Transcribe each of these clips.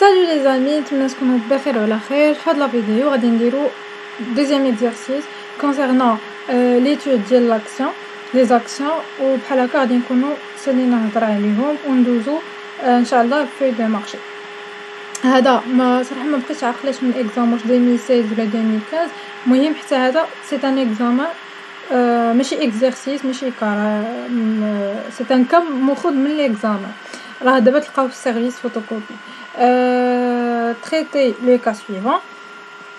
Salut les amis, نتمنى تكونوا بخير وعلى خير. في هاد لا فيديو غادي نديرو دوزيام اكزرسيس كونسيرنون ليتود ديال لاكسيون لي زاكسيون، وبحال هكا غادي نكونوا سالينا نهضر عليهم وندوزو ان شاء الله في دو مارشي. هذا ما صراحه ما بقيتش عاقلاش من اكزام واش 2016 ولا 2015. المهم حتى هذا سي ان اكزامان ماشي اكزرسيس ماشي كار، سي ان كام ماخذ من ليكزامان. راه دابا تلقاو في السيرفيس فوتوكوبي. traiter le cas suivant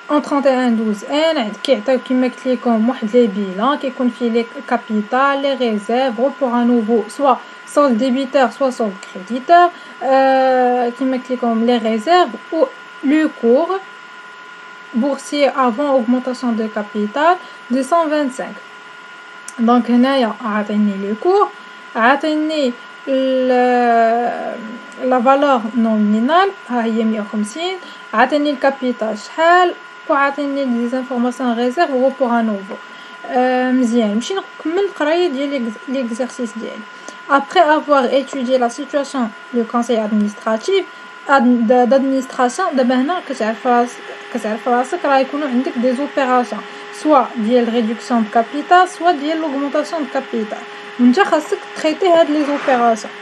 en 31/12 كيعطيو كيما قلت لكم واحد لي بيلان كيكون فيه لي كابيتال لي ريزيرف report à nouveau soit solde débiteur soit solde créditeur كيما قلت لكم لي ريزيرف ou le cours boursier avant augmentation de capital 225. دونك هنايا عاطيني لو كور، عاطيني لا فالور نومينال ها هي 150، عاطيني الكابيتال شحال، وعاطيني لي زانفورماسيون ريزيرف و بور ان نوفو. مزيان نمشي نكمل القرايه ديال ليكزرسيس ديالي. après avoir étudié la situation du conseil administratif d'administration. دابا هنا كتعرف راسك راه يكونوا عندك دي زوبيراسيون سوا ديال ريدكسيون دو كابيتال سوا ديال لوغمونطاسيون دو كابيتال، وانت خاصك تريتي هاد لي زوبيراسيون.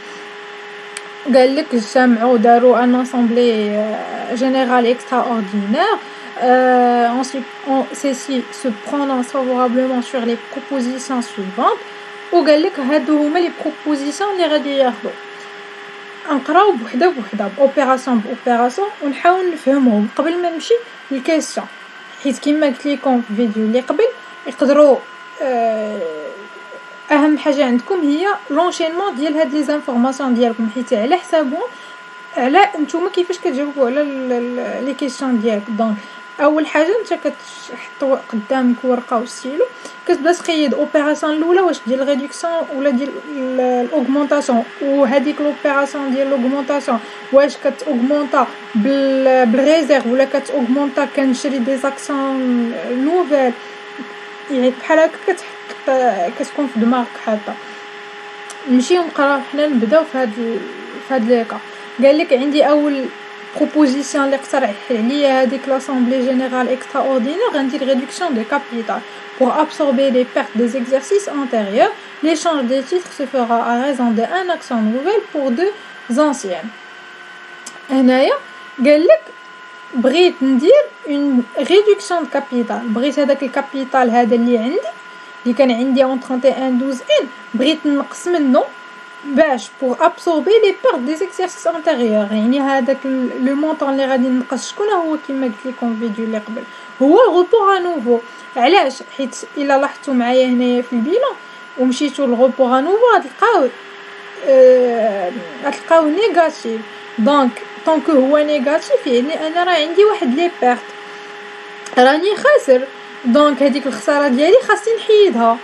قال لك جمعوا داروا ان اسامبلي générale extraordinaire. Ceci se prononce favorablement sur les propositions suivantes. وقال لك هادو هما لي بروبوزيسيون اللي غادي ياخذوا. نقراو بوحده بوحده اوبيراسيون باوبيراسيون ونحاول نفهمهم قبل ما نمشي للكيسيون، حيت كما قلت لكم في الفيديو اللي قبل يقدروا اهم حاجه عندكم هي لونشينمون ديال هاد لي زانفورماسيون ديالكم، حيت على حسابهم على نتوما كيفاش كتجاوبوا على لي كيسيون ديالك. دونك اول حاجه انت كتحط قدامك ورقه وستيلو، كتبدا تقيد اوبيراسيون الاولى واش ديال ريدكسيون ولا ديال الاوغمونطاسيون، وهذيك الاوبيراسيون ديال الاوغمونطاسيون واش كتاوغمونطا بالريزيرف ولا كتاوغمونطا كنشري دي زاكسيون نوفيل. يعني بحال هكا كتكون في دماغك حاطه. نمشيو نقراو حنا نبداو في هاد لي كا. قال لك عندي اول proposition اللي اقترح عليا هذيك l'assemblée générale extraordinaire غندير réduction de capital pour absorber les pertes des exercices antérieurs. L'échange des titres se fera à raison de 1 action nouvelle pour 2 anciennes. هنايا قال لك بغيت ندير une réduction de capital، بغيت هذاك الكابيتال هذا اللي كان عندي en 31/12 بغيت نقص منه باش pour absorber les pertes des exercices antérieurs. يعني هذاك لو مونطون اللي غادي نقص شكون هو كما قلت لكم في الفيديو اللي قبل هو الغوبور نوفو. علاش؟ حيت الا لاحظتوا معايا هنايا في البيلان ومشيتوا للغوبور نوفو غتلقاو نيجاتيف. دونك طونك هو نيجاتيف يعني انا راه عندي واحد لي بيرت راني خاسر. دونك هذيك الخساره ديالي خاصني نحيدها،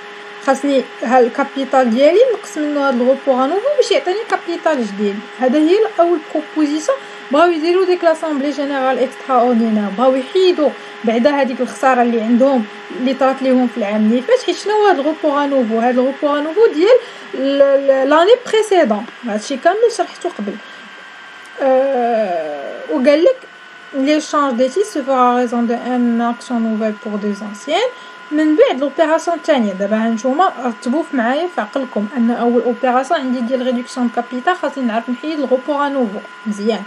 خاصني الكابيتال ديالي نقص منه هاد الغوبور نوفو باش يعطيني كابيتال جديد. هذا هي اول بروبوزيسيون. بغاو يديروا ديك لاسامبلي جينيرال اكسترا اوردينير، بغاو يحيدوا بعدا هذيك الخساره اللي عندهم اللي طرات ليهم في العام اللي فات. حيت شنو هو هاد الغوبور نوفو؟ هاد الغوبور نوفو ديال لاني بريسيدون، هادشي كامل شرحته قبل. وقال لك l'échange des titres se fera à raison de 1 action nouvelle pour 2 anciennes. من بعد الاوبيراسيون الثانيه دابا هانتوما رتبوا معايا في عقلكم ان اول اوبيراسيون عندي ديال ريدكسيون دو كابيتال خاصني نعرف نحيد الغوبور نوفو. مزيان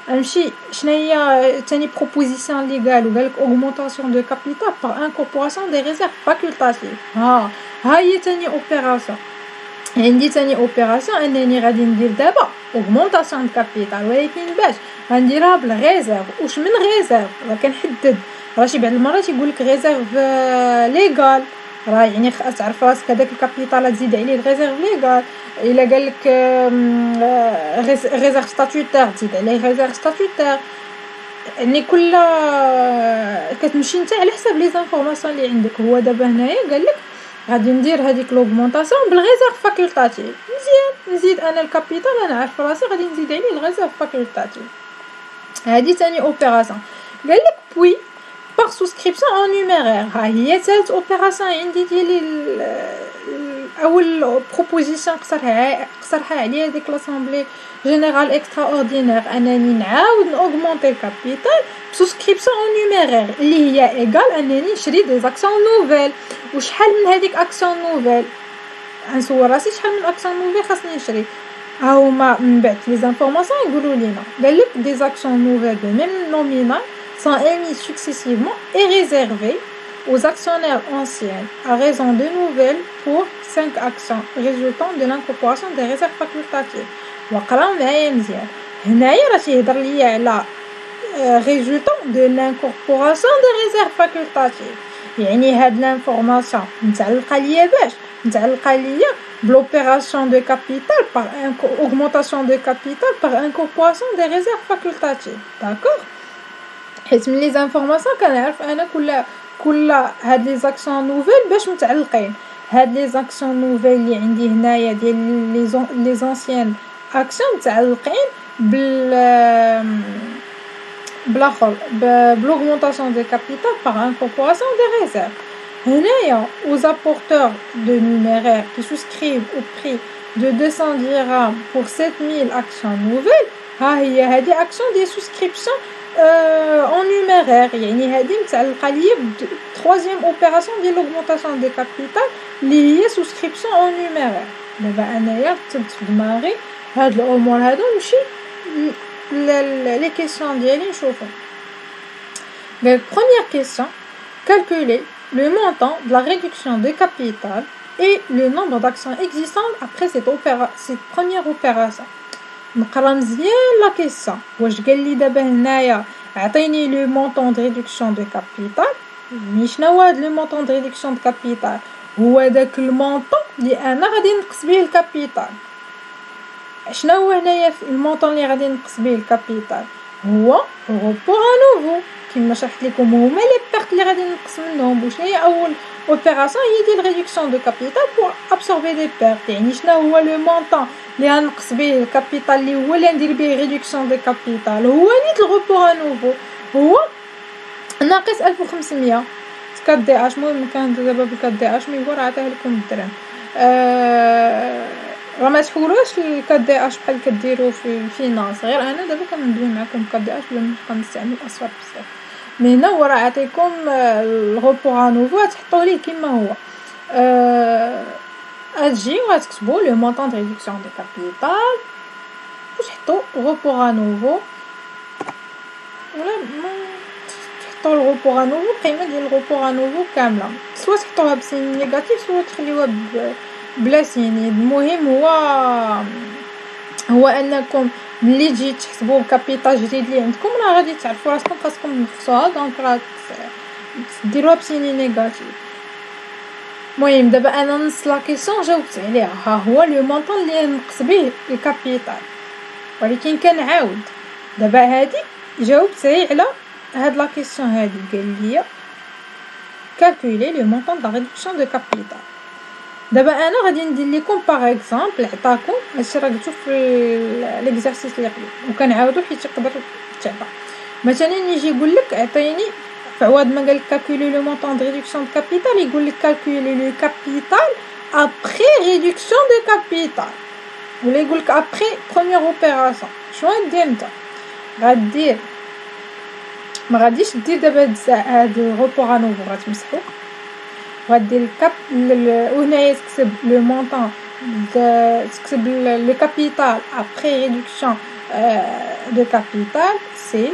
نمشي شنو هي ثاني بروبوزيسيون اللي قالك اوغمونطاسيون دو كابيتال بار انكوربوراسيون دي ريزيرف فاكولتاتيف. ها هي ثاني اوبيراسيون. عندي ثاني اوبيراسيون انني غادي ندير دابا اوغمونطاسيون دو كابيتال، ولكن باش غنديرها بالريزيرف. واش من ريزيرف راه كنحدد، راه شي بعض المرات يقول لك ريزيرف ليغال، راه يعني تعرف راسك هذاك الكابيتال تزيد عليه الريزيرف ليغال. الا قال لك ريزيرف ستاتوتير تزيد عليه ريزيرف ستاتوتير. يعني كل كتمشي نتا على حساب لي زانفورماسيون اللي عندك. هو دابا هنايا قال لك غادي ندير هذيك لوغمونطاسيون بالريزيرف فاكولتاتيف. مزيان نزيد انا الكابيتال، انا عارف راسي غادي نزيد عليه الريزيرف فاكولتاتيف. هذه ثاني اوبيراسيون. قال لك بوي par souscription en numéraire. ها هي ثالث اوبيراسيون عندي ديال اول بروبوزيسيون قصرها عليا ديك لاسامبلي جينيرال اكسترا اوردينير انني نعاود اوغمونتي الكابيتال بسوسكريبسيون اون نيميرير اللي هي ايغال انني نشري دي زاكسيون نوفيل. وشحال من هذيك اكسيون نوفيل نسول راسي شحال من اكسيون نوفيل خاصني نشري. هاهما من بعد لي زانفورماسيون يقولوا لينا قال لك دي زاكسيون نوفيل دو ميم نومينال sont émises successivement et réservées aux actionnaires anciens à raison de nouvelles pour 5 actions résultant de l'incorporation des réserves facultatives. وقراو معايا مزيان هنايا راه تيهضر ليا على résultant de l'incorporation des réserves facultatives. يعني هاد لانفورماسيون متعلقه ليا باش متعلقه ليا بلوبيراسيون دو كابيتال par augmentation de capital par incorporation des réserves facultatives. d'accord حيت من لي زانفورماسيون كنعرف انا كل هاد لي زاكسيون نوفيل باش متعلقين. هاد لي زاكسيون نوفيل اللي عندي هنايا ديال لي زونسيان اكسيون متعلقين بالاخر بالاugmentation de capital par incorporation des réserves. هنايا aux apporteurs de numéraire qui souscrivent au prix de 200 dirhams pour 7000 actions nouvelles. ها هي هذه action ديال souscription en numéraire. يعني هذه متعلقه ليا بتروازيام اوبيراسيون ديال l'augmentation de capital اللي هي souscription en numéraire. دابا انايا كتبت في دماغي هاد الامور هادو نمشي les questions ديالي نشوفهم. La première question, calculer le montant de la réduction de capital et le nombre d'actions existantes après cette première opération. نقرا مزيان لا كيسيون واش قال لي دابا هنايا عطيني لو مونطون دو ريدكسيون دو كابيتال. مي شنو هاد لو مونطون دو ريدكسيون دو كابيتال؟ هو داك المونطون اللي انا غادي نقص به الكابيتال. شنو هو هنايا المونطون اللي غادي نقص به الكابيتال؟ هو روبور نوفو كما شرحت لكم. هما لي بيرت اللي غادي نقص منهم. وشنو هي اول اوبيراسيون؟ هي ديال ريدكسيون دو كابيتال بور ابسوربي دي بيرت. يعني شنو هو لو مونطون اللي غنقص به الكابيتال اللي هو اللي ندير به ريدكسيون دو كابيتال؟ هو نيت الروبور نوفو هو ناقص 1500 4 دي اش. المهم كان دابا ب 4 دي اش مي هو راه عطاه لكم بالدرهم. راه ما تحولوش ل 4 دي اش بحال كديروا في الفينانس. غير انا دابا كندوي معكم 4 دي اش بلا ما نبقى نستعمل اصفار بزاف. مي هنا هو راه عطيكم الغوبور نوفو تحطوا ليه كما هو. اجي وغتكتبوا لو مونطون دو ريدكسيون دو كابيتال وتحطوا غوبور نوفو ولا تحطوا الغوبور نوفو القيمه ديال الغوبور نوفو كامله. سوا تحطوها بسين نيجاتيف سوا تخليوها بلا سين. المهم هو انكم ملي تجي تحسبوا الكابيتال جديد اللي عندكم راه غادي تعرفوا راسكم خاصكم تنقصوها. دونك راه ديروها بسين نيجاتيف. المهم دابا انا نص لا كيسيون جاوبت عليها. ها هو لو مونطون اللي نقص به الكابيتال. ولكن كنعاود دابا هادي جاوبت على هاد لا كيسيون هادي. قال لي calculer le montant de la réduction de capital. دابا انا غادي ندير لكم باغ اكزامبل عطاكم هادشي راه قلتو في ليكزارسيس اللي قبل وكنعاودو حيت يقدر تعطى. مثلا يجي يقول لك اعطيني في عوض ما قال calculer le montant de réduction de capital يقول لك calculer le capital après réduction de capital ولا يقول لك après première opération. شنو غدير انت؟ غدير ما غاديش دير دابا هاد الغوبور نوفو غتمسحو غدير الكاب وهنايا تكتب لو مونطون تكتب لو كابيتال ابري ريدكسيون دو كابيتال سي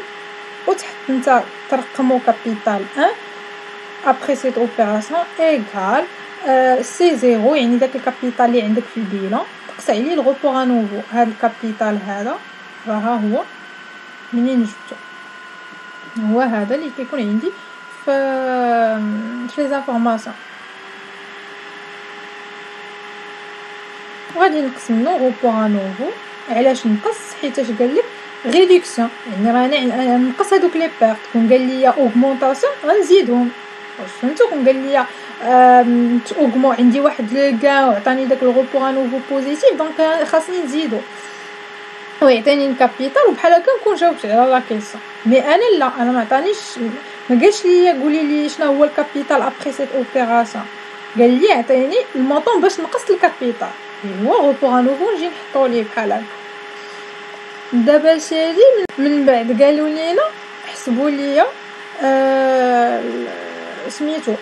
وتحط انت ترقمو كابيتال 1 ابري سيت اوبيراسيون ايغال سي زيرو. يعني داك الكابيتال اللي عندك في البيلون تقص عليه الغوبور نوفو. هاد الكابيتال هذا راه هو منين جبتو هو هذا اللي كيكون عندي في لي زانفورماسيون. وغادي نقص منو غوبور نوفو. علاش نقص؟ حيتاش قال لك ريدكسيون يعني راه نقص هذوك لي بيرت. كون قال لي اوغمونطاسيون غنزيدهم. واش فهمتوا؟ كون قال لي اوغمو عندي واحد لو كان وعطاني داك الغوبور نوفو بوزيتيف دونك خاصني نزيدو ويعطيني الكابيتال وبحال هكا نكون جاوبت على لا كيسيون. مي انا لا انا ما عطانيش ما قالش لي قولي لي شنو هو الكابيتال ابري سيت اوبيراسيون. قال لي عطيني المونطون باش نقص الكابيتال هو غوبور انوفو نجي نحطو ليه بحال هكا. دابا هادي من بعد قالوا لينا حسبوا ليا سميتو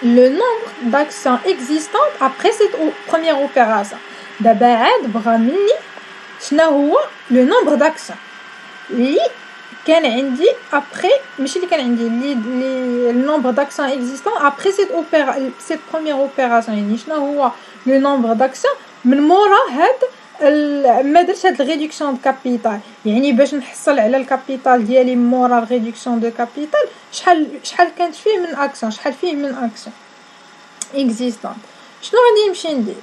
le nombre d'actions existantes après cette première opération. دابا عاد بغا مني شنو هو لو نومبر داكسيون اللي كان عندي ابري، ماشي اللي كان عندي لي النومبر داكسيون اكزيستون ابري سيت بروميير اوبيراسيون، يعني شنو هو لو نومبر داكسيون من مورا هاد ما درت هاد الريدكسيون دو كابيتال، يعني باش نحصل على الكابيتال ديالي مورا الريدكسيون دو كابيتال شحال كانت فيه من اكسيون، شحال فيه من اكسيون اكزيستون. شنو غادي نمشي ندير؟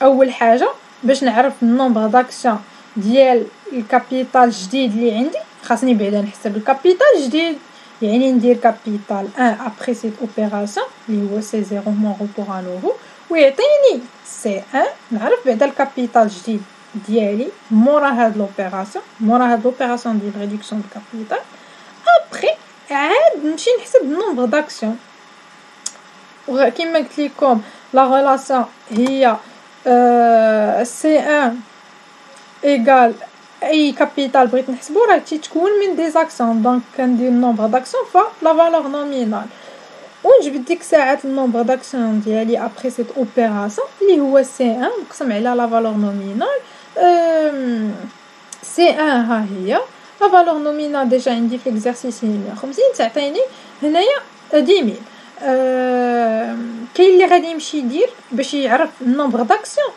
اول حاجه باش نعرف النومبر داكسيون ديال الكابيتال الجديد اللي عندي خاصني بعدا نحسب الكابيتال الجديد، يعني ندير كابيتال 1 ابري سيت اوبيراسيون اللي هو سي 0 مون روبور انوفو ويعطيني سي 1. نعرف بعدا الكابيتال الجديد ديالي مورا هاد لوبيراسيون، مورا هاد لوبيراسيون ديال ريدكسيون دو كابيتال. ابري عاد نمشي نحسب النومبر داكسيون كيما قلت لكم لا ريلاسيون هي سي 1 ايغال اي كابيتال بغيت نحسبو راه تيتكون من دي زاكسيون، دونك كندير النومبر داكسيون ف لا فالور نومينال ونجبد ديك الساعات النومبر داكسيون ديالي ابري سيت اوبيراسيون اللي هو سي 1 مقسم على لا فالور نومينال. سي 1 ها هي لا فالور نومينال ديجا عندي في اكزرسيس 150 تعطيني هنايا 10000. كاين اللي غادي يمشي يدير باش يعرف النومبر داكسيون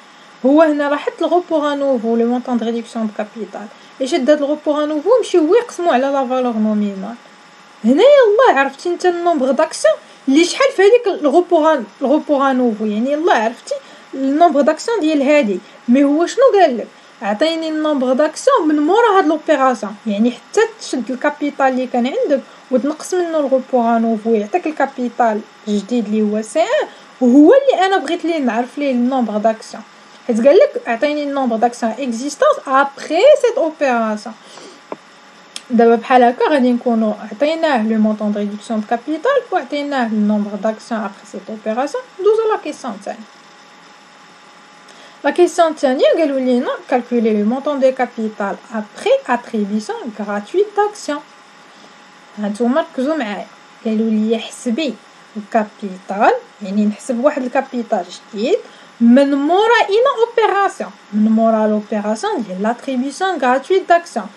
هو هنا راه حط الغوبور انوفو لو مونطون دو ريدكسيون دو كابيتال يشد هاد الغوبور انوفو يمشي هو يقسمو على لا فالور نومينال. هنايا الله عرفتي انت النومبر داكسيون اللي شحال في هذيك الغوبور انوفو، يعني الله عرفتي النومبر داكسيون ديال هادي. مي هو شنو قال لك؟ عطيني النومبر داكسيون من مورا هاد لوبيراسيون، يعني حتى تشد الكابيتال اللي كان عندك وتنقص منه الغوبور انوفو يعطيك الكابيتال الجديد اللي هو سي 1 وهو اللي انا بغيت ليه نعرف ليه النومبر داكسيون، حيت قال لك اعطيني النومبر داكسيون اكزيستونس ابري سيت اوبيراسيون. دابا بحال هكا غادي نكونوا عطيناه لو مونطون دو ريدكسيون دو كابيتال وعطيناه النومبر داكسيون ابري سيت اوبيراسيون. ندوزو لا كيسيون الثانيه. لا كيسيون الثانيه قالوا لينا كالكولي لو مونطون دو كابيتال ابري اتريبيسيون غراتويت داكسيون. هانتوما ركزوا معايا، قالوا لي حسبي الكابيتال، يعني نحسب واحد الكابيتال جديد من مورا اين اوبيراسيون، من مورا لوبيراسيون ديال لاتريبيسيون غراتويت داكسيون.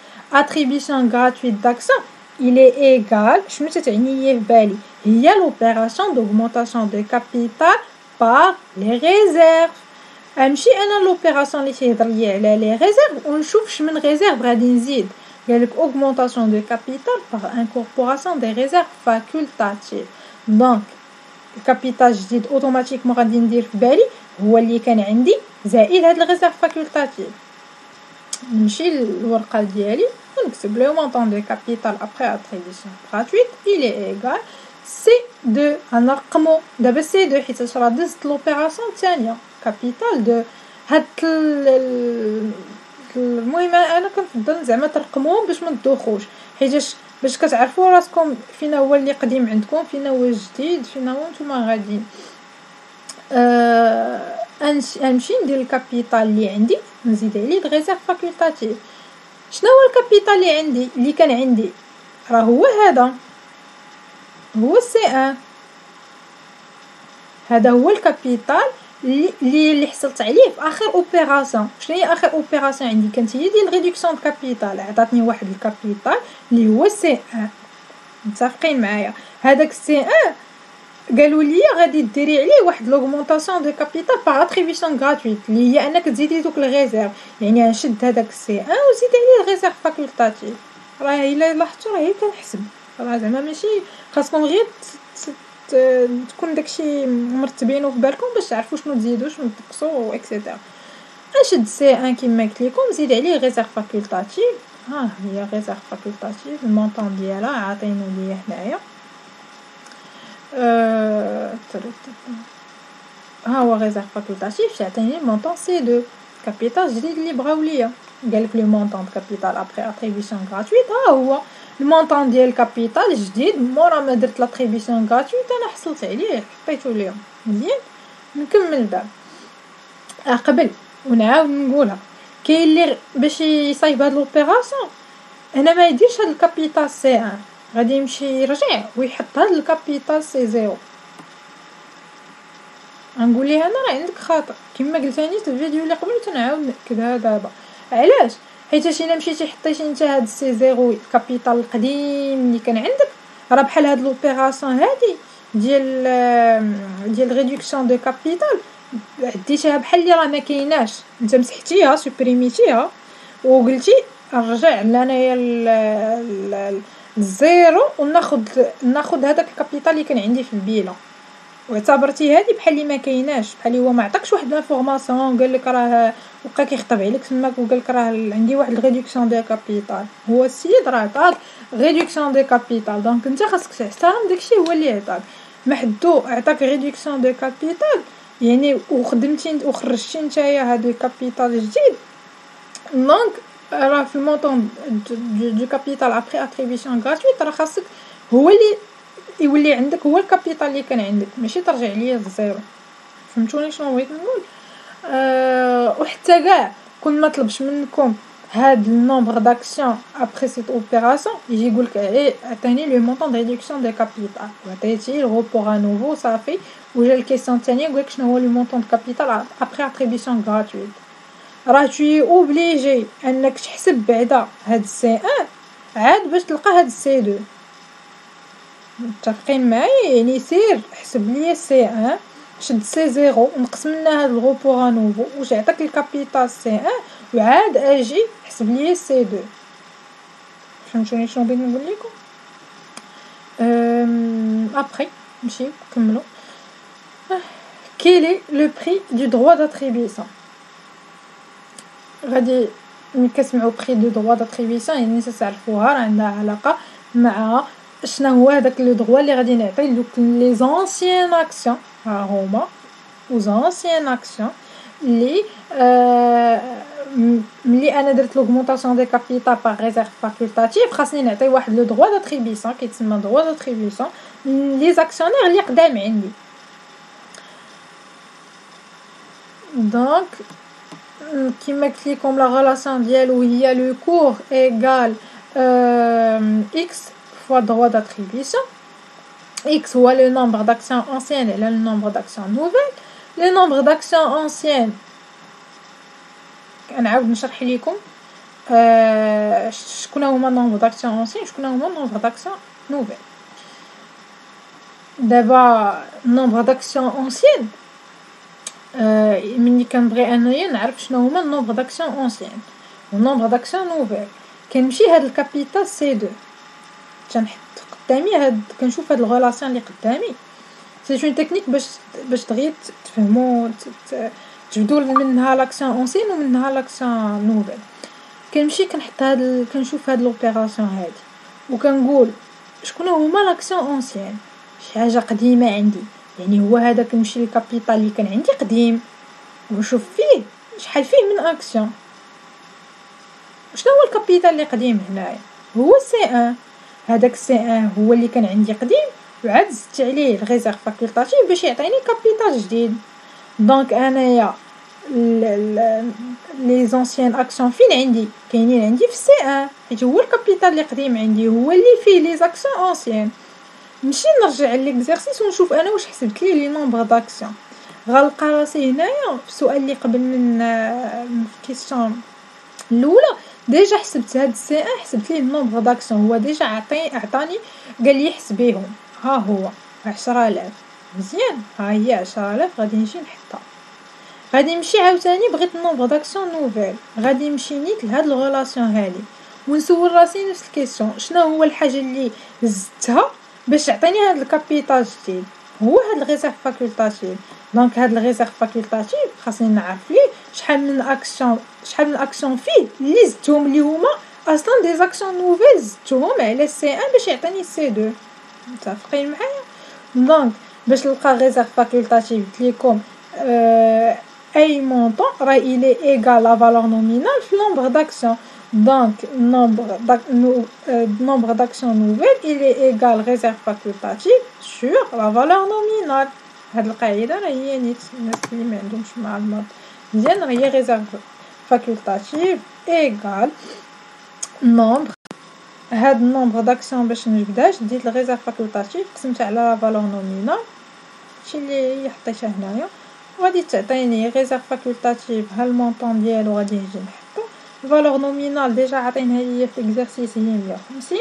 attribution gratuite d'action il est égal شنو تتعني هي في بالي؟ هي l'opération d'augmentation de capital par les réserves. امشي انا l'opération اللي تيهضر ليا على لي réserves ونشوف شمن réserve غادي نزيد. قالك augmentation de capital par incorporation des réserves facultatives. دونك الكابيتال جديد اوتوماتيكمون غادي ندير في بالي هو اللي كان عندي زائد هاد الريزيرف فاكولتاتيف. نمشي للورقه ديالي ونكتب لو مونطون دو كابيتال ابري اتريبيسيون غراتويت الي ايغال سي 2. غنرقمو دابا سي 2 حيت راه دزت لوبيراسيون الثانيه كابيتال دو هاد المهم انا كنفضل زعما ترقموهم باش ما تدوخوش، حيت باش كتعرفوا راسكم فين هو اللي قديم عندكم فين هو الجديد فين هو نتوما غاديين. نمشي ندير الكابيتال اللي عندي نزيد عليه الريزيرف فاكولتاتيف. شنو هو الكابيتال اللي عندي اللي كان عندي؟ راه هو هذا، هو سي 1. هذا هو الكابيتال اللي حصلت عليه في اخر اوبيراسيون. شنو هي اخر اوبيراسيون عندي؟ كانت هي ديال ريدكسيون دو كابيتال، عطاتني واحد الكابيتال اللي هو سي 1. متفقين معايا؟ هذاك سي 1 قالوا لي غادي ديري عليه واحد لوغمونطاسيون دو كابيتال باغ اتريبيسيون غراتويت اللي هي انك تزيدي دوك الريزيرف، يعني نشد هذاك سي 1 وزيد عليه الريزيرف فاكولتاتيف. راه الا لاحظتوا راه هي كنحسب، راه زعما ماشي خاصكم غير تكون داكشي مرتبينو في بالكم باش تعرفوا شنو تزيدوا شنو تنقصوا اكسيتيرا. نشد سي 1 كيما قلت لكم نزيد عليه ريزيرف فاكولتاتيف. ها هي ريزيرف فاكولتاتيف المونطون ديالها عاطينو ليا هنايا. ها هو ريزيرف فاكولتاتيف تعطيني المونطون سي 2 كابيتال جديد اللي بغاو ليا. قالك لو مونطون كابيتال ابري اتريبيسيون غراتويت، ها هو المونطون ديال الكابيتال جديد مورا ما درت لاتريبيسيون غراتويت انا حصلت عليه حطيتو ليهم مزيان. نكمل دابا قبل ونعاود نقولها، كاين اللي باش يصايب هاد لوبيراسيون هنا ما يديرش هاد الكابيتال سي 1، غادي يمشي يرجع ويحط هاد الكابيتال سي 0. غنقول ليه انا راه عندك خطا كما قلتاني في الفيديو اللي قبل، تنعاود ناكدها دابا. علاش؟ حيت الا مشيتي حطيتي انت هاد سي 0 الكابيتال القديم اللي كان عندك، راه بحال هاد لوبيراسيون هادي ديال ريدكسيون دو كابيتال ديتيها بحال اللي راه ما كايناش، انت مسحتيها سوبريميتيها وقلتي نرجع لانايا الزيرو وناخذ هذاك الكابيتال اللي كان عندي في البيله، واعتبرتي هذه بحال اللي ما كايناش، بحال اللي هو ما عطاكش واحد لافورماسيون قال لك راه بقى كيخطب عليك تماك وقال لك راه عندي واحد الريدكسيون دو كابيتال. هو السيد راه عطاك ريدكسيون دو كابيتال، دونك انت خاصك تحترم داكشي هو اللي عطاك. محدو عطاك ريدكسيون دو كابيتال يعني وخدمتي وخرجتي نتايا هذا الكابيتال جديد، دونك راه في المونطون دو كابيتال ابري اتريبيسيون غراتويت راه خاصك هو اللي يولي عندك هو الكابيتال اللي كان عندك، ماشي ترجع ليا الزيرو. فهمتوني شنو بغيت نقول؟ وحتى كاع كون ما طلبش منكم هاد النومبر داكسيون ابري سيت اوبيراسيون يجي يقولك عطيني لو مونطون دو ريدكسيون دو كابيتال، وعطيتي الغوبور ا نوفو صافي، وجا الكيسيون الثانيه يقولك شنو هو لو مونطون دو كابيتال ابري اتريبيسيون غراتويت، راه توي اوبليجي انك تحسب بعدا هاد سي 1 عاد باش تلقى هاد سي 2. متفقين معايا؟ يعني سير حسب لي سي 1 شد سي 0 ونقسم لنا هاد الغوبور ا نوفو واش عطاك الكابيتال سي 1 وعاد اجي حسب لي سي 2. فهمتوني شنو بغيت نقول لكم؟ ابري نمشيو نكملوا. كيلي لو بري دو دروا داتريبيسيون؟ غادي ملي كتسمعوا بري دو دروا داتريبيسيون يعني تعرفوها راه عندها علاقه مع شنو هو هذاك لو دروا اللي غادي نعطي دوك لي زونسيان اكسيون، ها هما وزونسيان اكسيون اللي ملي انا درت لوغمونطاسيون دي كابيتال باغ ريزيرف فاكولتاتيف خاصني نعطي واحد لو دروا داتريبيسيون كيتسمى دروا داتريبيسيون لي زاكسيونير اللي قدام عندي. دونك كيما قلت لكم لا غولاسيون ديالو هي لو كور ايغال اكس فوا droit d'attribution. X هو le nombre d'actions anciennes et le nombre d'actions nouvelles. Le nombre d'actions anciennes نعاود نشرح لكم شكون هما nombre d'actions anciennes شكون هما nombre d'actions nouvelles. دابا nombre d'actions anciennes ملي كنبغي انايا نعرف شنو هما nombre d'actions anciennes و nombre d'actions nouvelles كنمشي هاد الكابيتال سي 2 تنحط قدامي هاد كنشوف هاد الغولاسيون اللي قدامي. سي اون تكنيك باش دغيا تفهموا تبدو منها لاكسيون اونسين ومنها لاكسيون نوفيل. كنمشي كنحط كنشوف هاد لوبيراسيون هادي وكنقول شكون هما لاكسيون اونسين، شي حاجه قديمه عندي، يعني هو هذا كنمشي للكابيتال اللي كان عندي قديم ونشوف فيه شحال فيه من اكسيون. شنو هو الكابيتال اللي قديم هنايا؟ هو سي 1. هذاك سي 1 هو اللي كان عندي قديم وعاد زدت عليه الريزيرف فاكولتاتيف باش يعطيني كابيتال جديد. دونك انايا لي زونسيان اكسيون فين عندي؟ كاينين عندي في سي 1 حيت هو الكابيتال اللي قديم عندي هو اللي فيه لي زاكسيون اونسيان. نمشي نرجع ليكزارسيس ونشوف انا واش حسبت لي لي نومبر داكسيون. غنلقى راسي هنايا في السؤال اللي قبل من الكيسيون الاولى ديجا حسبت هاد السي 1 حسبت ليه النومبر داكسيون، هو ديجا عطاني قال لي حسبيهم، ها هو 10000 مزيان، ها هي 10000 غادي نجي نحطها. غادي نمشي عاوتاني بغيت النومبر داكسيون نوفيل، غادي نمشي نيت لهاد الغولاسيون هادي ونسول راسي نفس الكيسيون شنو هو الحاجه اللي زدتها باش تعطيني هاد الكابيتال جديد، هو هاد الريزيرف فاكولتاتيف. دونك هاد الريزيرف فاكولتاتيف خاصني نعرف ليه شحال من اكسيون فيه اللي زدتهم اللي هما اصلا دي زاكسيون نوفيل زدتهم على سي 1 باش يعطيني سي 2. متفقين معايا؟ دونك باش نلقى الريزيرف فاكولتاتيف قلت لكم اي مونطون راه الي ايغال لا فالور نومينال في nombre d'actions. Donc nombre d'actions nouvelles il est égal réserve facultative sur la valeur nominale. هاد القاعده راه هي نيت الناس اللي ما عندهمش معلومات مزيان، راه هي réserve facultative égal nombre. هاد النومبر داكسيون باش نجبدهاش ديت الريزيرف فاكولتاتيف قسمتها على لا فالور نومينال، هادشي اللي حطيتها هنايا، وغادي تعطيني ريزيرف فاكولتاتيف ها المونطون ديالو غادي نجي نحطو. الفالور نومينال ديجا عطينها ليا في اكزرسيس هي 150.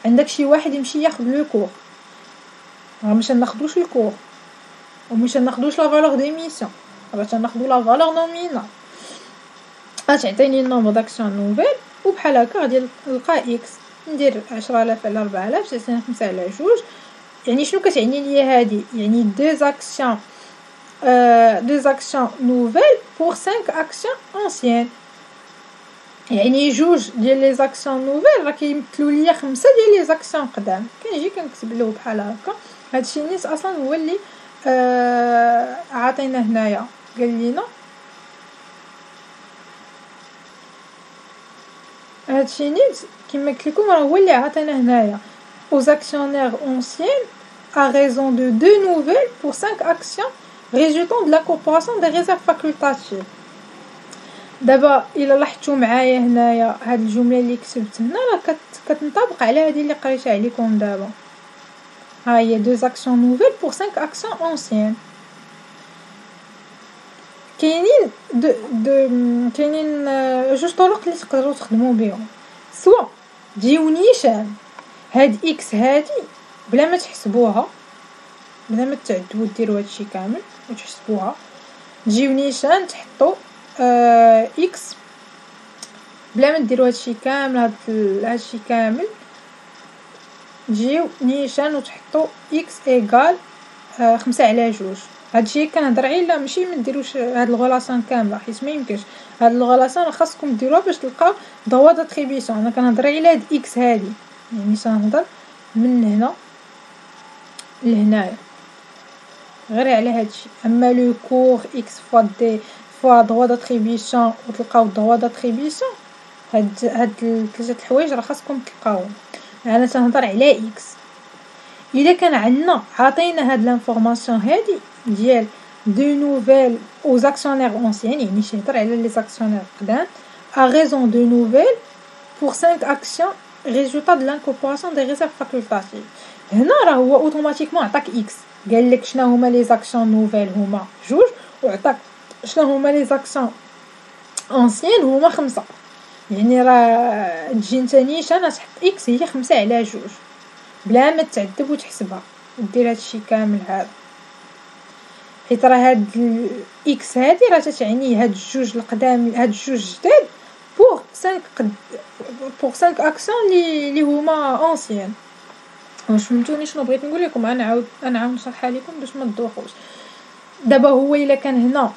عندك شي واحد يمشي ياخذ لو كور، راه مش ناخذوش الكور ومش ناخذوش لا فالور دي ميسيون، راه تناخذو لا فالور نومينال. غتعطيني النومبر داكسيون نوفيل وبحال هكا غادي نلقى اكس، ندير 10000 على 4000 تعطيني 5 على 2. يعني شنو كتعني ليا هادي؟ يعني deux actions nouvelles pour 5 actions anciennes. يعني جوج ديال لي زاكسيون نوفيل راه كيمثلوا ليا 5 ديال لي زاكسيون قدام. كنجي كنكتب له بحال هكا. هادشي نيت اصلا هو اللي عاطينا هنايا، قال لينا هادشي نيت كما قلت لكم راه هو اللي عاطينا هنايا aux actionnaires anciens à raison de 2 nouvelles pour 5 actions résultant de l'incorporation des réserves facultatives. دابا الا لاحظتوا معايا هنايا هاد الجمله اللي كتبت هنا راه كتنطبق على هذه اللي قريتها عليكم دابا. ها هي 2 actions nouvelles pour 5 actions anciennes. كاينين جوج طرق اللي تقدروا تخدموا بهم. سواء تجيو نيشان هاد اكس هادي بلا ما تحسبوها، بلا ما تعدوا ديروا هادشي كامل وتحسبوها، تجيو نيشان تحطوا اكس بلا ما ديروا هادشي كامل، هادشي كامل تجيو نيشان وتحطوا اكس ايغال 5 على 2. هادشي كنهضر عليه، لا ماشي ما ديروش هاد الغولاسيون كامله حيت ما يمكنش. هاد الغولاسيون خاصكم ديروها باش تلقاو ضوا داتريبيسيون. انا كنهضر على هاد اكس هادي، يعني تنهضر من هنا لهنايا غير على هادشي. اما لو كور اكس فوا دي فوا ضوا داتريبيسيون وتلقاو ضوا داتريبيسيون، هاد ثلاثه الحوايج راه خاصكم تلقاوهم. انا تنهضر على اكس. اذا كان عندنا عطينا هاد لانفورماسيون هادي ديال دو نوفيل aux actionnaires anciens، يعني شي هضر على لي زاكسيونير قدام à raison de nouvelles pour 5 actions résultat de l'incorporation des réserves facultatives. هنا راه هو اوتوماتيكمون عطاك اكس، قال لك شنو هما لي زاكسيون نوفيل هما 2، وعطاك شنو هما لي زاكسيون anciennes هما 5. يعني راه تجي انت نيشان تحط اكس هي 5 على 2 بلا ما تعذب وتحسبها ودير هادشي كامل هذا، حيت راه هاد الاكس هادي راه تعني هاد الجوج القدام، هاد الجوج جداد بور 5 اكسيون اللي هما اونسيان. واش فهمتوني شنو بغيت نقول لكم؟ انا عاود نشرحها لكم باش ما تدوخوش. دابا هو الا كان هنا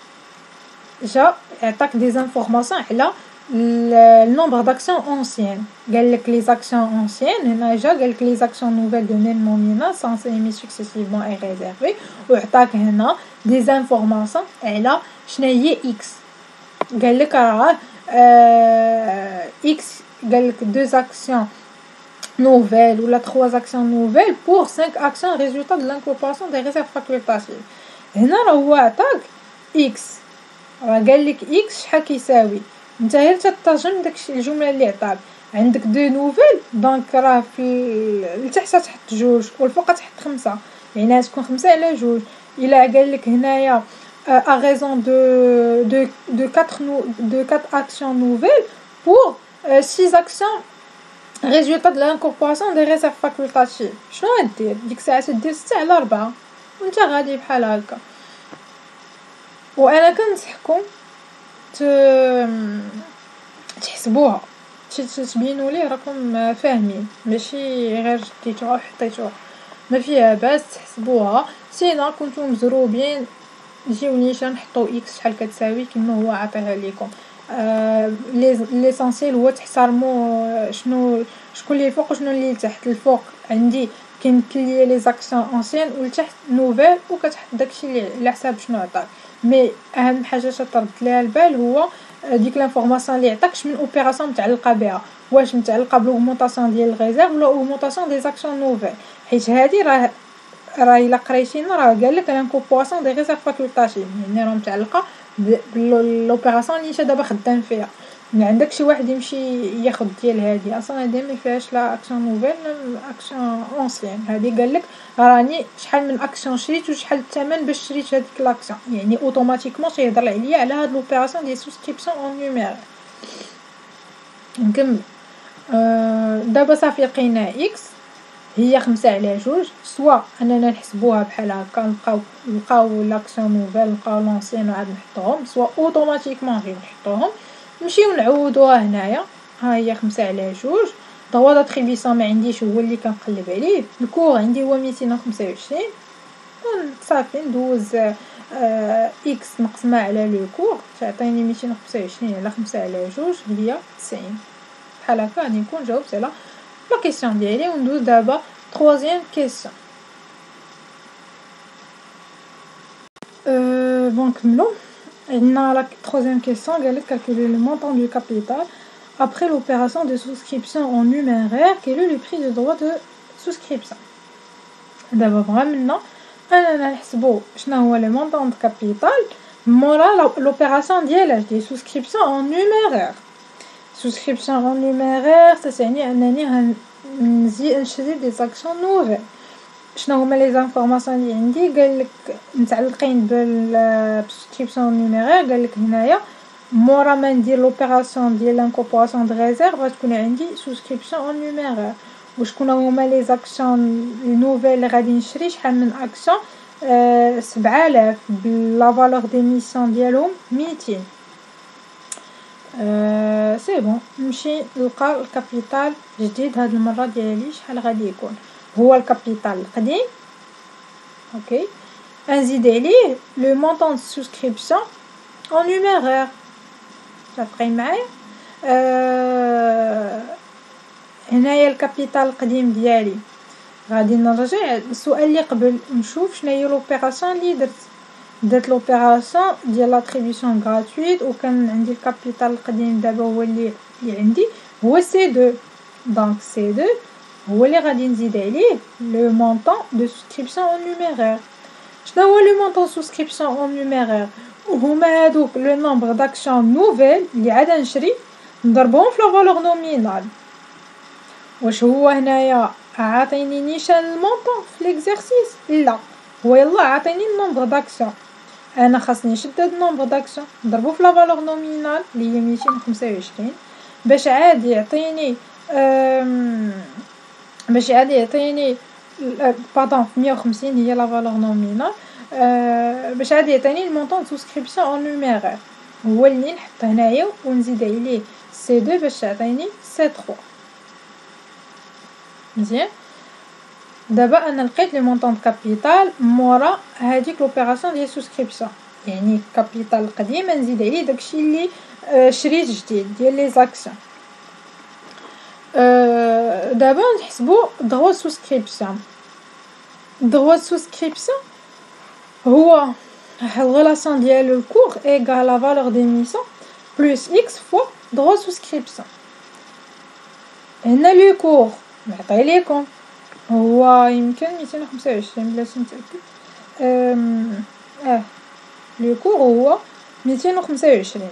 جا عطاك دي انفورماسيون على النومبر داكسيون اونسيان، قال لك لي زاكسيون اونسيان، هنا جا قال لك لي زاكسيون نوفيل دو ميم نومينال سون سيمي سكسيسيفمون اي ريزيرفي، وعطاك هنا دي انفورماسيون على شنو هي اكس. قال لك راه اكس قال لك 2 actions nouvelles ou 3 actions nouvelles pour 5 actions résultat de l'incorporation des réserves facultatives. هنا راه هو عطاك اكس، راه قال لك اكس شحال كيساوي، انت غير تترجم داكشي الجمله اللي عطاك. عندك 2 نوفيل دونك راه في التحت تحط 2 والفوق تحط 5، يعني تكون 5 على 2. الا قال لك هنايا à raison de 4 actions nouvelles pour 6 actions résultat de l'incorporation des réserves facultatives. شنو غدير ديك الساعه؟ دير 6 على 4 وانت غادي بحال هكا. وانا كنصحكم تحسبوها، تبينوا ليه راكم فاهمين، ماشي غير جديتوها وحطيتوها، ما فيها باس تحسبوها. سينا كنتم مزروبين نجيو نيشان نحطو اكس شحال كتساوي كما هو عطيها لكم. ليسانسيل هو تحترموا شكون اللي فوق وشنو اللي تحت. الفوق عندي كيمثل لي لي زاكسيون اونسيان والتحت نوفيل، وكتحط داكشي اللي على حساب شنو عطاك. مي اهم حاجه ترد ليها البال هو ديك لانفورماسيون اللي عطاكش من اوبيراسيون متعلقه بها، واش متعلقه بالاوغمونطاسيون ديال الغيزير ولا اوغمونطاسيون دي زاكسيون نوفيل، حيت هذه راه الا قريتينا راه قال لك لانكوبوراسيون دي غيزير فاكولتاتيف، يعني راه متعلقه بالاوبيراسيون اللي انت دابا خدام فيها. ما عندك شي واحد يمشي ياخذ ديال هذه اصلا، هذه ما فيهاش لا اكسيون نوفيل لا اكسيون اونسيان. هذه قال لك راني شحال من اكسيون شريت وشحال الثمن باش شريت هذيك لاكسيون، يعني اوتوماتيكمون تيهضر عليا على هاد لوبيراسيون ديال سوسكريبسيون اون نيمير. نكمل. دابا صافي لقينا اكس هي 5/2، سوا اننا نحسبوها بحال هكا نلقاو لاكسيون نوفيل نلقاو لونسيان وعاد نحطوهم، سوا اوتوماتيكمون غير نحطوهم. نمشيو نعوضوها هنايا، ها هي 5/2. ضوا داتريبيسيون ما عنديش، هو اللي كنقلب عليه. الكور عندي هو 225، صافي ندوز اكس نقسمها على لو كور تعطيني 225 على 5/2 هي 90. بحال هكا غادي نكون جاوبت على لا كيسيون ديالي. وندوز دابا troisième question. Bon, نكملو. عندنا la troisième question قالت calculer le montant du capital après l'opération de souscription en numéraire. Quel est le prix de droit de souscription؟ دابا بغا منا اننا نحسبو شنو هو لو مونطون دو كابيتال مورا لوبيراسيون ديال souscription en numéraire. souscription en numéraire تعني انني نزيد نشري دي زاكسيون نوفيل. شنو هما لي زانفورماسيون اللي عندي؟ قال لك متعلقين بالسوسكريبسيون نيميرير. قال لك هنايا مورا ما ندير لوبيراسيون ديال لانكوبوراسيون دو ريزيرف غتكون عندي سوسكريبسيون اون نيميرير. وشكون هما لي زاكسيون نوفيل اللي غادي نشري؟ شحال من اكسيون؟ 7000 بلا فالور ديميسيون ديالهم 200. سي بون. نمشي نلقى الكابيتال جديد هاد المره ديالي. شحال غادي يكون؟ هو الكابيتال القديم. اوكي، نزيد عليه لو مونطون دو سوسكريبسيون اون نيميرير. متفقين معايا؟ هنايا الكابيتال القديم ديالي غادي نرجع السؤال اللي قبل نشوف شنو هي لوبيراسيون اللي درت لوبيراسيون ديال لاتريبيسيون غراتويت، وكان عندي الكابيتال القديم دابا هو اللي عندي هو C2. دونك C2 هو اللي غادي نزيد عليه لو مونطون دو سوسكريبسيون اون نيميرير. شنو هو لو مونطون سوسكريبسيون اون نيميرير؟ هما هادوك لو نومبر داكسيون نوفيل اللي عاد نشري نضربهم في لا فالور نومينال. واش هو هنايا عاطيني نيشان المونطون في ليكزارسيس؟ لا، هو يلا عاطيني النومبر داكسيون. انا خاصني نشد هاد النومبر داكسيون نضربو في لا فالور نومينال اللي هي 225 باش عاد يعطيني باردون 150 هي لا فالور نومينال باش عاد يعطيني المونطون دو سوسكريبسيون اون نيميرير. هو اللي نحط هنايا ونزيد عليه C2 باش تعطيني C3. مزيان. دابا انا لقيت لي مونطون دو كابيتال مورا هذيك لوبيراسيون ديال سوسكريبسيون، يعني الكابيتال القديم نزيد عليه داكشي اللي شريت جديد ديال لي زاكسيون. دابا نحسبوا droit de souscription. droit de souscription هو الريلاسيون ديال الكور ايغال لا فالور ديميسيون بلس اكس فوا droit de souscription. هنا لو كور نعطي ليكم هو يمكن 225 بلاش نتاكد. لو كور هو 225.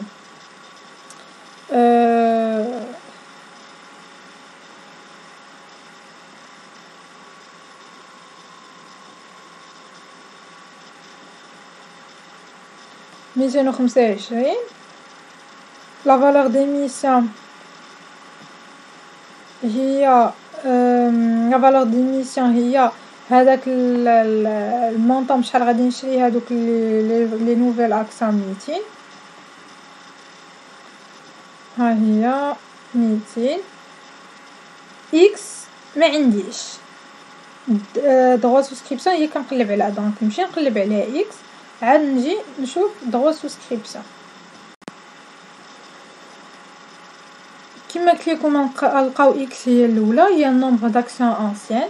225 لا فالور ديميسيون هي لا فالور ديميسيون هي هذاك المونطون شحال غادي نشري هذوك لي نوفيل اكسيون 200. ها هي 200 اكس ما عنديش droit سوسكريبسيون هي كنقلب عليها. دونك نمشي نقلب عليها اكس عاد نجي نشوف droit سوسكريبسيون. كما قلت لكم نلقاو اكس هي الاولى هي النومبر داكسيون انسيان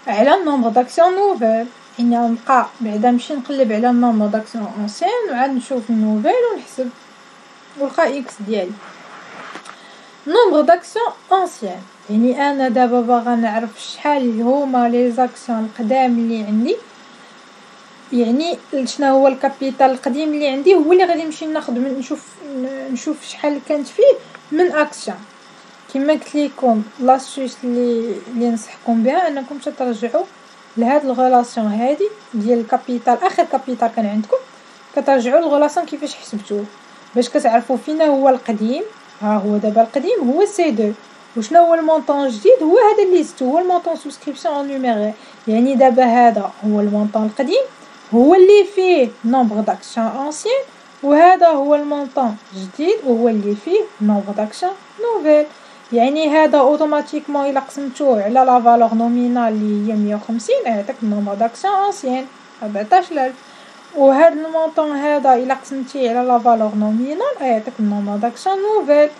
على النومبر داكسيون نوفيل. يعني غنبقى بعدا نمشي نقلب على النومبر داكسيون اونسيان وعاد نشوف النوفيل ونحسب ونلقى اكس ديالي. نومبر داكسيون اونسيان يعني انا دابا باغا نعرف شحال هما لي زاكسيون القدام اللي عندي، يعني شنو هو الكابيتال القديم اللي عندي هو اللي غادي نمشي ناخذ من نشوف شحال كانت فيه من اكسيون. كما قلت لكم لاسيس اللي ننصحكم بها انكم ترجعوا لهاد الغولاسيون هادي ديال الكابيتال، اخر كابيتال كان عندكم كترجعوا الغولاسيون كيفاش حسبتوه باش كتعرفوا فينا هو القديم. ها هو دابا القديم هو سي 2 وشنو هو المونطون الجديد هو هذا الليست، هو المونطون سبسكريبسيون اون نيميرير. يعني دابا هذا هو المونطون القديم هو اللي فيه نومبر داكسيون اونسيان، وهذا هو المونطون جديد وهو اللي فيه نومبر داكسيون نوفيل. يعني هذا اوتوماتيكمون الا قسمتوه على لا فالور نومينال اللي هي 150 يعطيك النومبر داكسيون اونسيان 14000، وهذا المونطون هذا الا قسمتيه على لا فالور نومينال يعطيك النومبر داكسيون نوفيل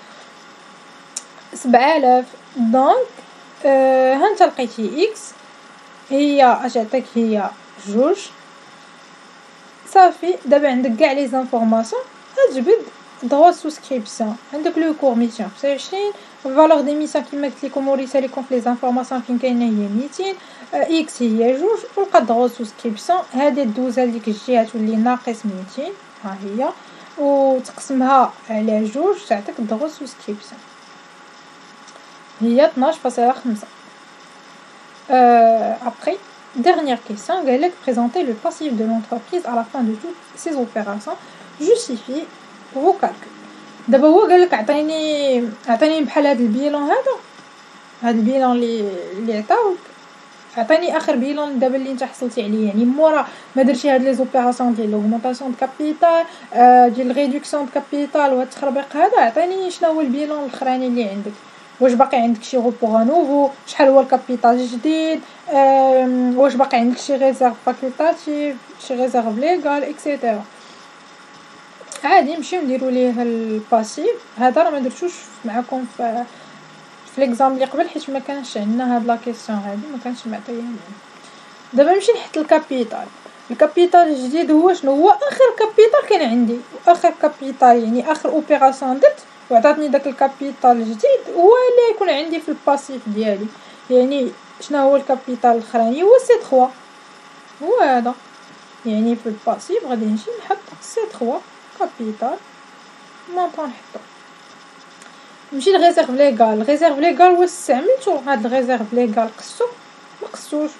7000. دونك ها انت لقيتي اكس هي اش عطيك هي جوج صافي. دابا عندك كاع لي زانفورماسيون تجبد droit de souscription. عندك لو كور 225 فالور دي ميسيون كيما قلت لكم وريتها لكم في لي زانفورماسيون فين كاينه هي 200 اكس هي جوج، ولقى droit de souscription هذه دوزها لديك الجهه تولي ناقص 200 ها هي وتقسمها على جوج تعطيك droit de souscription هي 12.5. Après dernière question, Galec présenter le passif de l'entreprise à la fin de toutes ces opérations justifié vos calculs. دابا هو قالك عطيني بحال هذا البيلون هذا البيلون اللي عطاوك، عطيني اخر بيلون دابا اللي انت حصلتي عليه، يعني مورا ما درتي هاد لي زوبيراسيون ديال لوغمونطاسيون دو كابيتال ديال ريدكسيون دو كابيتال وهاد التخربيق هذا. عطيني شنو هو البيلون الاخراني اللي عندك، واش باقي عندك شي غوبور نوفو، شحال هو الكابيتال الجديد، واش باقي عندك شي ريزيرف فاكولتاتيف شي ريزيرف ليغال اكسيتيرا. عادي نمشيو نديرو ليه الباسيف هذا راه ما درتوش معكم في ليكزامبل اللي قبل حيت ما كانش عندنا هاد لا كيسيون هادي ما كانش معطيه لينا. دابا نمشي نحط الكابيتال الجديد هو شنو هو اخر كابيتال كان عندي، واخر كابيتال يعني اخر اوبيراسيون درت وعطاتني داك الكابيتال الجديد هو اللي يكون عندي في الباسيف ديالي. يعني شنو هو الكابيتال الاخراني هو سي 3 هو هذا، يعني في الباسيف غادي نمشي نحط سي 3 كابيتال مونطون نحطو. نمشي للريزيرف ليغال واش استعملتو هاد الريزيرف ليغال قصتو ما قصتوش،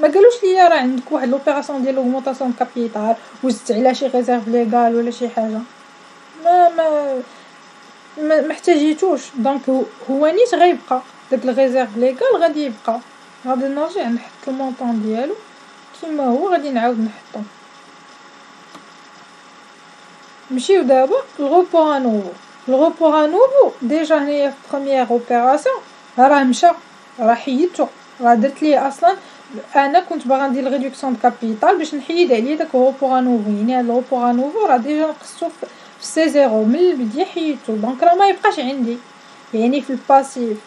ما قالوش ليا راه عندك واحد لوبيراسيون ديال اوغمونطاسيون كابيتال وزدت على شي ريزيرف ليغال ولا شي حاجه ما احتاجيتوش. دونك هو نيت غيبقى داك الريزيرف ليغال غادي يبقى، غادي نرجع نحط المونطون ديالو كيما هو غادي نعاود نحطو. نمشيو دابا الغوبور نوفو ديجا هنايا في بروميير اوبيراسيون راه مشى راه حيدتو راه درت ليه اصلا انا كنت باغا ندير ريدكسيون دو كابيتال باش نحيد عليه داك الغوبور نوفو، يعني هاد الغوبور نوفو راه ديجا نقصتو في سي زيرو من البدايه حيدتو. دونك راه ما يبقاش عندي يعني في الباسيف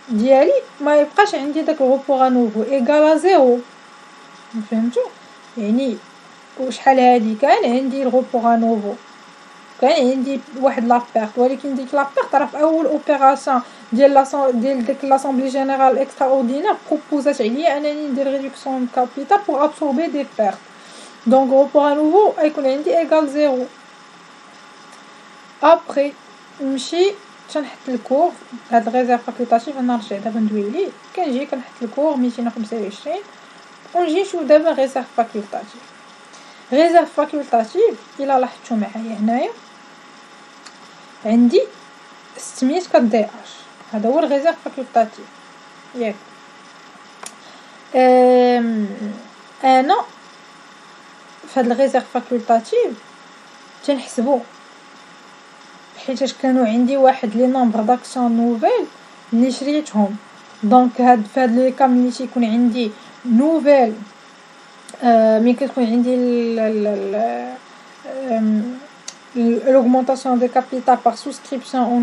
ديالي ما يبقاش عندي داك الغوبور نوفو ايغالا زيرو فهمتوا. يعني وشحال هادي كان عندي الغوبور نوفو كان عندي واحد لابيرت، ولكن ديك لابيرت راه في اول اوبيراسيون ديال ديك لاسامبلي جينيرال اكسترا اوردينير بروبوزات عليا انني ندير ريدكسيون كابيتال بور ابسوربي دي بيرت. دونك غوبور نوفو يكون عندي ايغال زيرو. ابري نمشي تنحط الكور هاد الريزيرف فاكولتاتيف انا نرجع دابا ندوي عليه، كنجي كنحط الكور 225 ونجي نشوف دابا ريزيرف فاكولتاتيف الا لاحظتوا معايا هنايا عندي 600 كدي اش هذا هو الريزيرف فاكولتاتيف ياك. انا في هذا الريزيرف فاكولتاتيف تنحسبو حيت كانوا عندي واحد لي نومبر داكسيون نوفيل اللي شريتهم. دونك في هاد لي كام اللي تيكون عندي نوفيل ملي كتكون عندي l'augmentation des capitaux par souscription en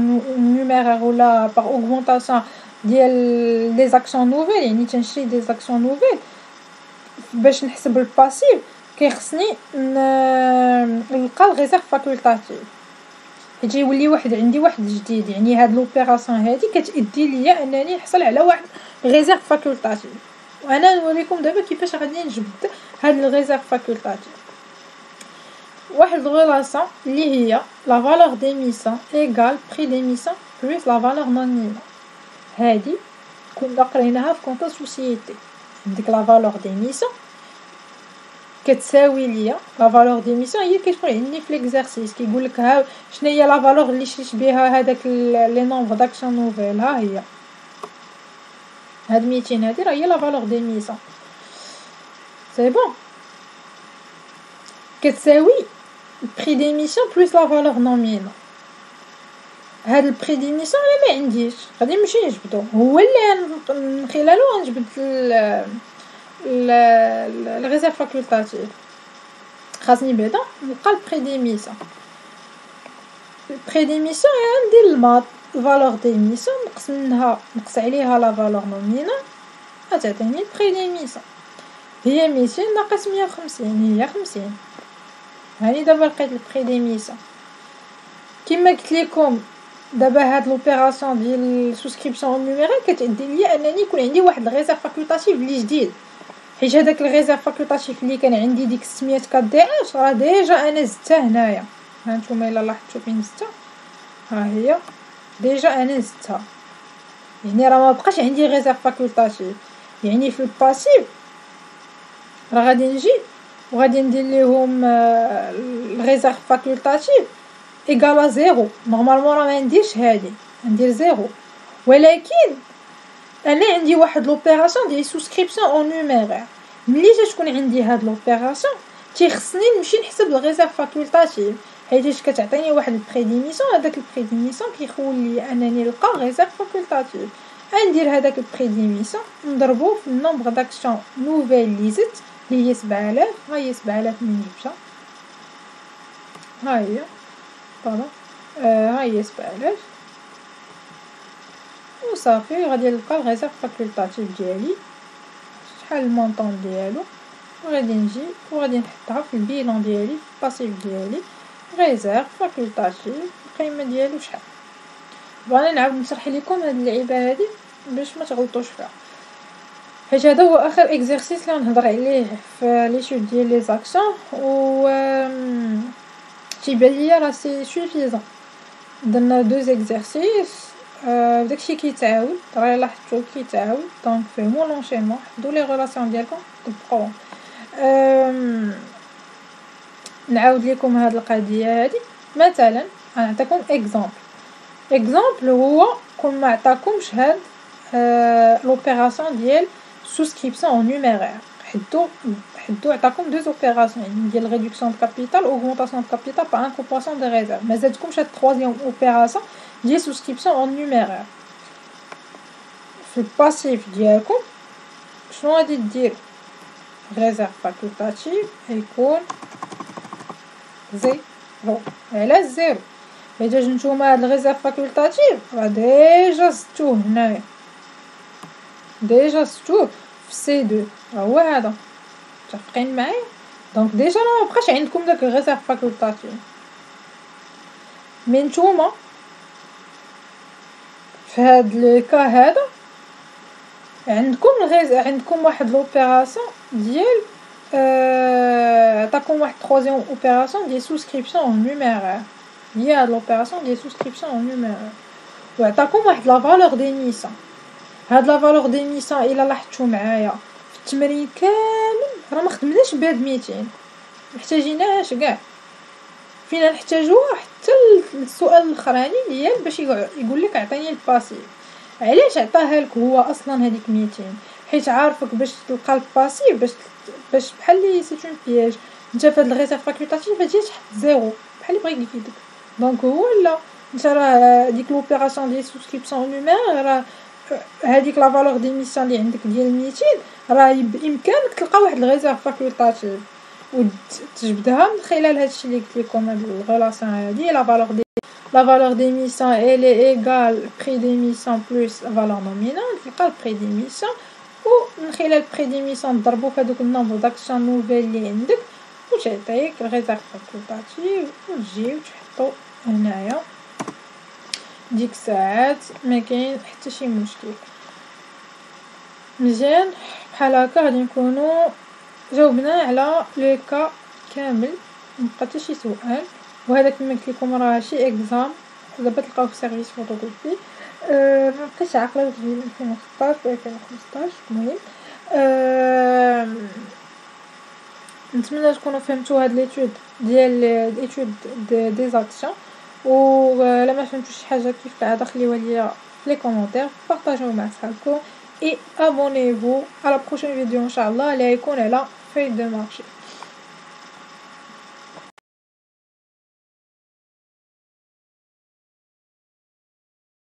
numéraire ولا par augmentation ديال des actions nouvelles، يعني تنشري des actions nouvelles باش نحسب الباسيف كيخصني نلقى الغيزيرف فاكولتاتيف، حيت يولي عندي واحد جديد، يعني هاد لوبيراسيون هادي كتادي ليا انني نحصل على واحد غيزيرف فاكولتاتيف. وانا نوريكم دابا كيفاش غادي نجبد هاد الغيزيرف فاكولتاتيف. واحد الغولاسيون اللي هي لا فالور ديميسيون ايغال بري ديميسيون بلس لا فالور نونيمال. هادي كنا قريناها في كونطا سوسيتي. عندك لا فالور ديميسيون كتساوي ليا لا فالور ديميسيون هي كتكون عندي في ليكزارسيس كيقول لك ها شنو هي لا فالور اللي شريت بها هذاك لي نومبر داكشن نوفيل. ها هي هاد 200 هادي راه هي لا فالور ديميسيون. سي بون كتساوي البري ديميسيون بلس لا فالور نومينال. هاد البري ديميسيون انا ما عنديش، غادي نمشي نجبدو، هو اللي من خلاله غنجبد الغيزيرف فاكولتاتيف. خاصني بعدا نلقى البري ديميسيون. البري ديميسيون ندير الماط الفالور ديميسيون نقص عليها لا فالور نومينال غتعطيني البري ديميسيون. هي 200 ناقص 150 هي 50. هاني دابا لقيت البري ديميسيون. كما قلت لكم دابا هاد لوبيراسيون ديال سوسكريبسيون نيميريك كتادي ليا انني يكون عندي واحد الغيزيرف فاكولتاتيف اللي جديد، حيت هذاك الغيزيرف فاكولتاتيف اللي كان عندي ديك 600 كدي اش راه ديجا انا زدتها هنايا. ها نتوما الا لاحظتوا فين زدتها، ها هي ديجا انا زدتها، يعني راه ما بقاش عندي غيزيرف فاكولتاتيف. يعني في الباسيف راه غادي نجي وغادي ندير ليهم الغيزيرف فاكولتاتيف ايغال زيرو. نورمالمون راه ما نديرش هادي، ندير زيرو، ولكن انا عندي واحد لوبيراسيون ديال سوسكريبسيون اون نيميرير. ملي تكون عندي هاد لوبيراسيون تيخصني نمشي نحسب الغيزيرف فاكولتاتيف، حيت كتعطيني واحد البري ديميسيون. هذاك البري ديميسيون كيخول لي انني نلقى غيزيرف فاكولتاتيف. غندير هذاك البري ديميسيون نضربو في النومبر داكشن نوفيل اللي زدت اللي هي 7000. ها هي 7000 من جبتها، ها هي فوالا، ها هي 7000 وصافي. غادي نلقى الغيزيرف فاكولتاتيف ديالي شحال المونطون ديالو، وغادي نجي وغادي نحطها في البيلون ديالي في الباسيف ديالي غيزيرف فاكولتاتيف. القيمه ديالو شحال؟ بغينا نعاود نشرح لكم هاد اللعيبه هادي باش ما تغلطوش فيها، حيت هذا هو اخر اكزرسيس اللي غنهضر عليه في لي شوت ديال لي زاكسيون. و تيبان ليا راه سي سوفيزون. درنا دو زيكزرسيس داكشي كيتعاود، راه لاحظتوا كيتعاود. دونك فهموا لونشينمون، حدوا لي غولاسيون ديالكم طبقوهم. نعاود لكم هاد القضيه هادي. مثلا غنعطيكم اكزامبل هو كون ما عطاكمش هاد لوبيراسيون ديال سوسكريبسيون اون نيميرير. حدو عطاكم دو اوبيراسيون يعني ديال ريدكسيون دو كابيتال اوغمونطاسيون دو كابيتال بار انكوربوراسيون دي ريزيرف. ما زادكمش هاد التروازيام اوبيراسيون ديال سوسكريبسيون اون نيميرير. في الباسيف ديالكم شنو غادي ديروا؟ ريزيرف فاكولتاتيف يكون زيرو. علاش زيرو؟ حيت نتوما هاد الريزيرف فاكولتاتيف راه ديجا زدتوه هنايا، ديجا زدتوه في سي 2 هو هذا، متفقين معايا؟ دونك ديجا ما بقاش عندكم داك الريزيرف فاكولتاتيف. مي نتوما في هاد لو كا هذا عندكم واحد لوبيراسيون ديال عطاكم واحد تروازيام اوبيراسيون ديال سوسكريبسيون اون نيميرير. هي هاد لوبيراسيون ديال سوسكريبسيون اون نيميرير، وعطاكم واحد لا فالور ديميسيون. هاد لا فالور ديميسيون الا لاحظتوا معايا في التمرين كامل راه ما خدمناش بهاد 200، محتاجينهاش كاع. فينا نحتاجوها حتى السؤال الاخراني ديال باش يقول لك عطيني الباسيف. علاش عطاها لك هو اصلا هذيك 200؟ حيت عارفك باش تلقى الباسيف باش بحال لي سي اون بياج. انت في هاد الغيزيرف فاكولتاتيف غادي تحط زيرو بحال بغا يقيدك. دونك هو لا انت راه ديك لوبيراسيون ديال سوسكريبسيون نيميرير راه هذيك لا فالور ديميسيون اللي عندك ديال 200 راه بامكانك تلقى واحد الغيزيرف فاكولتاتيف وتجبدها من خلال هادشي اللي قلت لكم. هاد الريلاسيون هادي لا فالور ديميسيون elle est égale prix d'émission plus valeur nominale. تلقى البري ديميسيون ومن خلال بريديميسيون تضربو في هادوك النومبر داكشان نوفيل اللي عندك وتعطيك الريزلت فاكولتاتيف وتجيو تحطو هنايا ديك الساعات ما كاين حتى شي مشكل. مزيان بحال هكا غادي نكونو جاوبنا على لو كا كامل، مبقى حتى شي سؤال. وهذا كما قلت لكم راه شي اكزام دابا تلقاوه في سيرفيس فوتوغرافي. ما بقيتش عاقله واش ديال 2016 ولا 2015. المهم نتمنى تكونوا فهمتوا هاد ليتود ديال ليتود دي زاكسيون، ولا ما فهمتوش شي حاجه كيف العاده خليوها ليا في لي كومونتير، بارطاجيو مع صحابكم، et abonnez-vous à la prochaine vidéo inchallah اللي هيكون على feuille de marché.